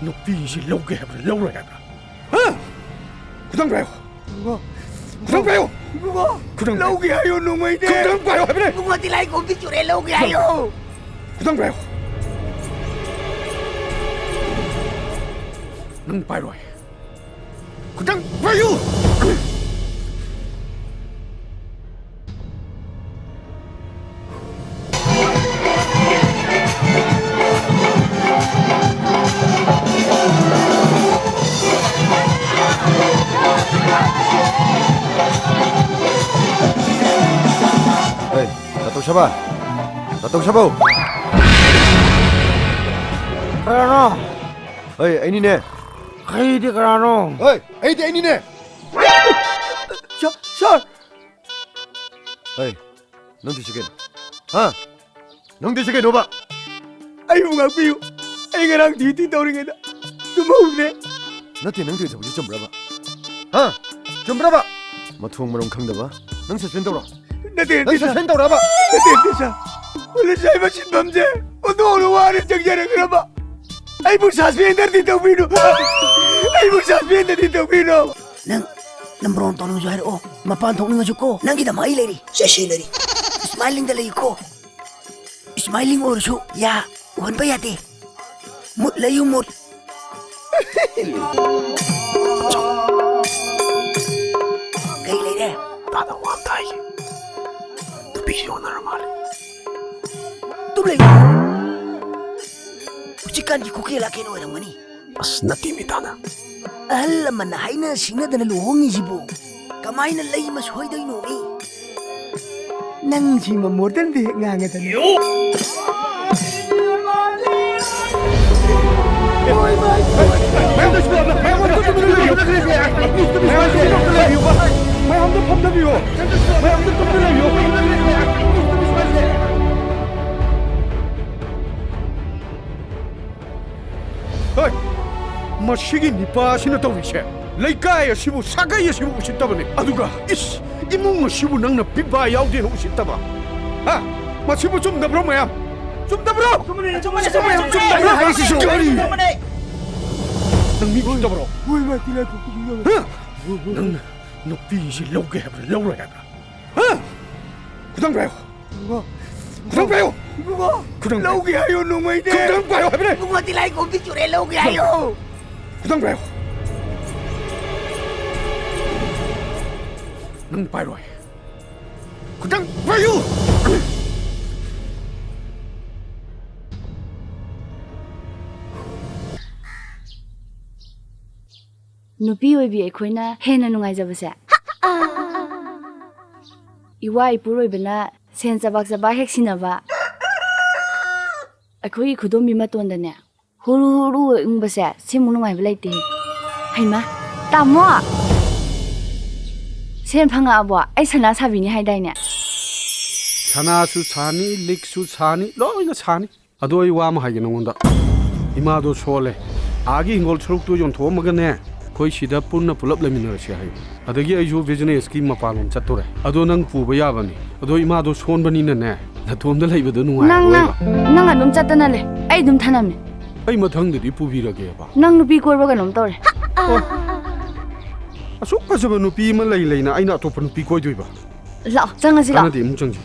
ꯅꯨꯄꯤꯁꯤ ꯂꯧꯒꯦ ꯍꯥꯏꯕ꯭ꯔꯥ ꯂꯧꯔꯣꯏ ꯍꯥꯏꯕ꯭ꯔꯥ ꯍꯥ ꯈꯨꯗꯪ ꯄꯥꯏꯌꯣ ꯈꯨꯗꯪ ꯄꯥꯏꯌꯣ ꯈꯨꯗꯪ ꯂꯧꯒꯦ ꯍꯥꯏꯌꯣ ꯅꯣꯡꯃꯩꯅꯦ ꯈꯨꯗꯪ ꯄꯥꯏꯌꯣ ꯍꯥꯏꯕꯅꯦ ꯏꯕꯨꯡꯉꯣ ꯇꯤꯂꯥꯏ ꯈꯣꯝꯕꯤ ꯆꯨꯔꯦ ꯂꯧꯒꯦ ꯍꯥꯏꯌꯣ khudang payo nang pairoi khudang payo Hey, Datuk siapa? Datuk siapa? Karano Hey, ini ne. Kay di Karano Hey, ini ne. Sir Hey, nang di sige. Ha? Nang di sige no ba? Ay mo nga piyo Ay nga nang titi tawrin nga na Tumawag Nati nang di sa buji jumbra ba? Ha? Jumbra ba? Mathung marong khang da ba? Nang suspend daw ra. Natin Nang suspend daw ra ba? Natin siya Wala siya iba sinbamse Uno warin siyang ka na ba Ay mo suspender dito Pino Ay mo suspender dito Pino Nang bronto nung siya o Mapantok nung ko Nang kita mailari Siya lari Smiling dalay ko Smiling orso Ya Wan pa yate Mut layo mut Kay lady nada wam tai nupi si normal Tuloy Ucikan di kuki laki no erang mani as natimitana Alam man na hay na singa na luhongi si bu Kamay na lay mas hoy day no eh Nang si mamordan di ngangatan Yo! 마시기 니빠시나 떠위세 레이카야 시부 사가야 시부 우시다바네 아두가 이씨 이몽은 시부 낭나 비바 야우디는 우시다바 아 마시부 좀 나브로 마야 좀 나브로 좀 나브로 하이시쇼 낭 미국 나브로 Uy, matila ko kuya 낭 누피시 로게 해브라 로로 해브라 아 구당 봐요 구당 봐요 Kudang Laugi hayo nung may de 구당 봐요 해브라 Bunga tilay ko picture Laugi hayo 구당 봐요 낭 봐요 구당 봐요 Nupi oibi aikoina hena nungaijabase Iwa ipuroibana sen jabak jaba hek sinaba Akoi khudom bima tondane huru ingbase simu nungaiba leite Haima tamo Sen phanga abo ai sana sabini haidaine Sanasu sani liksu sani loina sani adoi wa ma hage nongonda imado sole agi hingol churuk tu jon thom magane koi sida punna pulap lemina se hai adagi aiju business ki mapalom chatore ado nang puba yabani ado imado son bani na ne na thom da leiba do nuai nang adum chatana le ai dum thanamne ai mathang de pubi rage ba nang nupi korba ganom tore asuk ka jaba nupi ma lei leina aina to pan pi koi doi ba la changa si la ana de mu changji